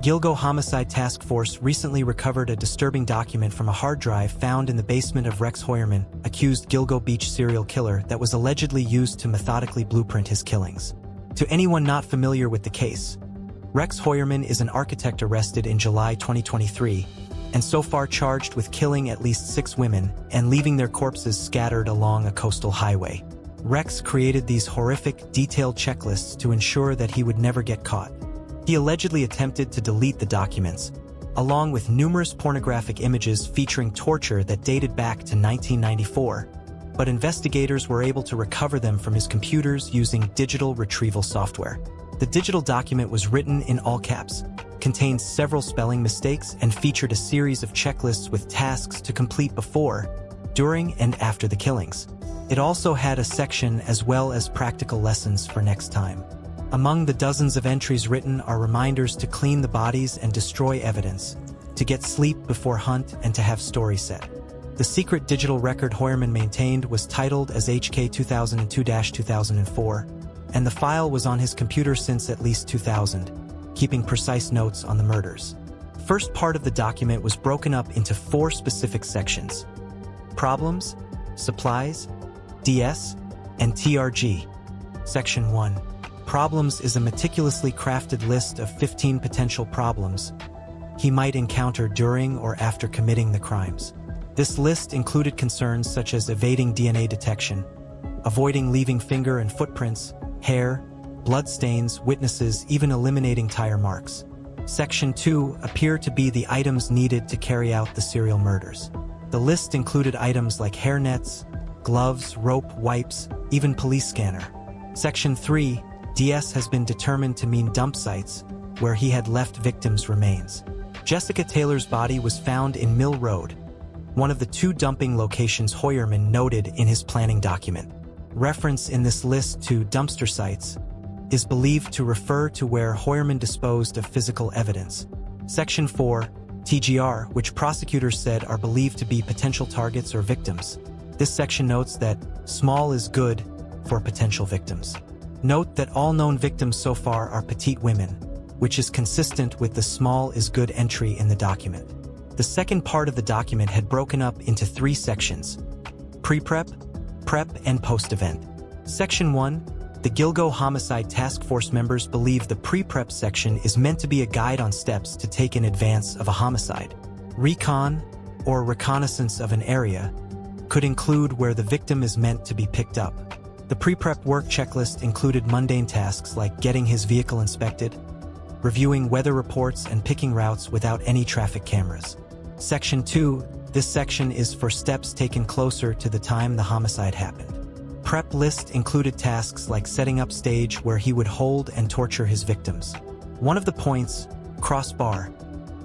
Gilgo Homicide Task Force recently recovered a disturbing document from a hard drive found in the basement of Rex Heuermann, accused Gilgo Beach serial killer that was allegedly used to methodically blueprint his killings. To anyone not familiar with the case, Rex Heuermann is an architect arrested in July 2023, and so far charged with killing at least 6 women and leaving their corpses scattered along a coastal highway. Rex created these horrific, detailed checklists to ensure that he would never get caught. He allegedly attempted to delete the documents, along with numerous pornographic images featuring torture that dated back to 1994, but investigators were able to recover them from his computers using digital retrieval software. The digital document was written in all caps, contained several spelling mistakes, and featured a series of checklists with tasks to complete before, during, and after the killings. It also had a section as well as practical lessons for next time. Among the dozens of entries written are reminders to clean the bodies and destroy evidence, to get sleep before hunt, and to have story set. The secret digital record Heuermann maintained was titled as HK 2002-2004, and the file was on his computer since at least 2000, keeping precise notes on the murders. The first part of the document was broken up into 4 specific sections: problems, supplies, DS, and TRG. Section 1. Problems is a meticulously crafted list of 15 potential problems he might encounter during or after committing the crimes. This list included concerns such as evading DNA detection, avoiding leaving finger and footprints, hair, blood stains, witnesses, even eliminating tire marks. Section 2 appear to be the items needed to carry out the serial murders. The list included items like hairnets, gloves, rope, wipes, even police scanner. Section 3, DS has been determined to mean dump sites, where he had left victims' remains. Jessica Taylor's body was found in Mill Road, one of the 2 dumping locations Heuermann noted in his planning document. Reference in this list to dumpster sites is believed to refer to where Heuermann disposed of physical evidence. Section 4, TGR, which prosecutors said are believed to be potential targets or victims. This section notes that small is good for potential victims. Note that all known victims so far are petite women, which is consistent with the small is good entry in the document. The second part of the document had broken up into 3 sections: pre-prep, prep, and post-event. Section 1, the Gilgo Homicide Task Force members believe the pre-prep section is meant to be a guide on steps to take in advance of a homicide. Recon, or reconnaissance of an area, could include where the victim is meant to be picked up. The pre-prep work checklist included mundane tasks like getting his vehicle inspected, reviewing weather reports, and picking routes without any traffic cameras. Section 2, this section is for steps taken closer to the time the homicide happened. Prep list included tasks like setting up stage where he would hold and torture his victims. One of the points, crossbar,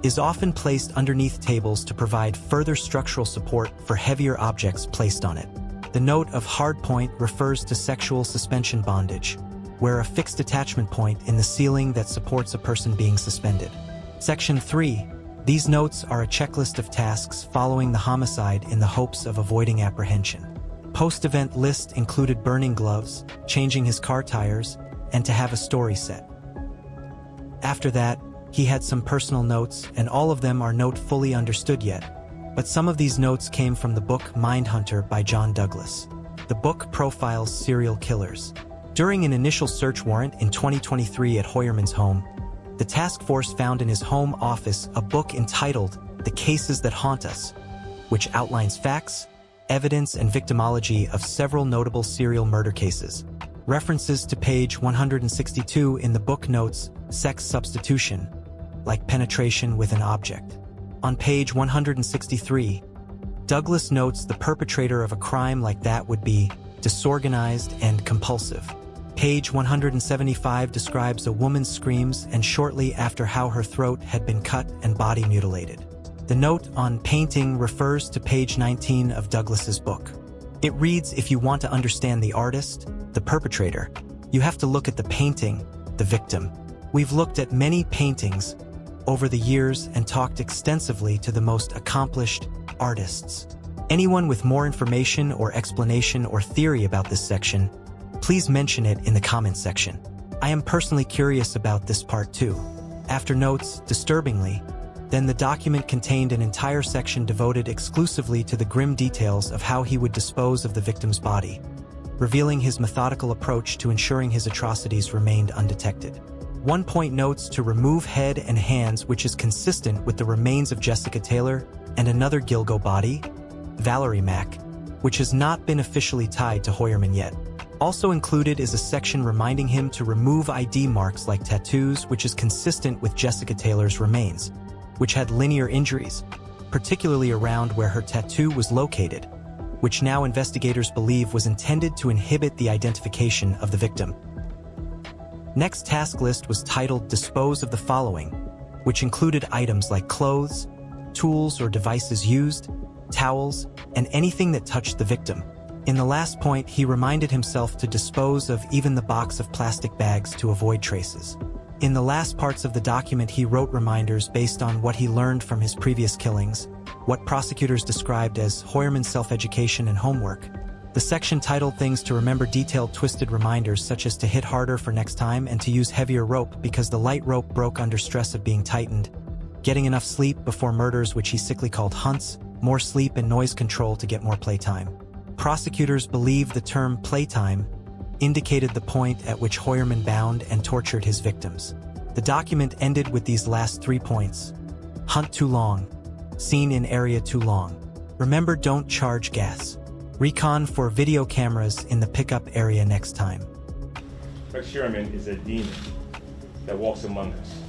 is often placed underneath tables to provide further structural support for heavier objects placed on it. The note of hard point refers to sexual suspension bondage, where a fixed attachment point in the ceiling that supports a person being suspended. Section 3. These notes are a checklist of tasks following the homicide in the hopes of avoiding apprehension. Post-event list included burning gloves, changing his car tires, and to have a story set. After that, he had some personal notes, and all of them are not fully understood yet. But some of these notes came from the book Mindhunter by John Douglas. The book profiles serial killers. During an initial search warrant in 2023 at Heuermann's home, the task force found in his home office a book entitled The Cases That Haunt Us, which outlines facts, evidence, and victimology of several notable serial murder cases. References to page 162 in the book notes sex substitution, like penetration with an object. On page 163, Douglas notes the perpetrator of a crime like that would be disorganized and compulsive. Page 175 describes a woman's screams and shortly after how her throat had been cut and body mutilated. The note on painting refers to page 19 of Douglas's book. It reads, if you want to understand the artist, the perpetrator, you have to look at the painting, the victim. We've looked at many paintings over the years and talked extensively to the most accomplished artists. Anyone with more information or explanation or theory about this section, please mention it in the comments section. I am personally curious about this part too. After notes, disturbingly, then the document contained an entire section devoted exclusively to the grim details of how he would dispose of the victim's body, revealing his methodical approach to ensuring his atrocities remained undetected. 1 point notes to remove head and hands, which is consistent with the remains of Jessica Taylor and another Gilgo body, Valerie Mack, which has not been officially tied to Heuermann yet. Also included is a section reminding him to remove ID marks like tattoos, which is consistent with Jessica Taylor's remains, which had linear injuries, particularly around where her tattoo was located, which now investigators believe was intended to inhibit the identification of the victim. Next task list was titled Dispose of the Following, which included items like clothes, tools or devices used, towels, and anything that touched the victim. In the last point, he reminded himself to dispose of even the box of plastic bags to avoid traces. In the last parts of the document, he wrote reminders based on what he learned from his previous killings, what prosecutors described as Heuermann's self-education and homework. The section titled Things to Remember detailed twisted reminders such as to hit harder for next time and to use heavier rope because the light rope broke under stress of being tightened, getting enough sleep before murders, which he sickly called hunts, more sleep and noise control to get more playtime. Prosecutors believe the term playtime indicated the point at which Heuermann bound and tortured his victims. The document ended with these last 3 points. Hunt too long. Seen in area too long. Remember, don't charge gas. Recon for video cameras in the pickup area next time. Rex Heuermann is a demon that walks among us.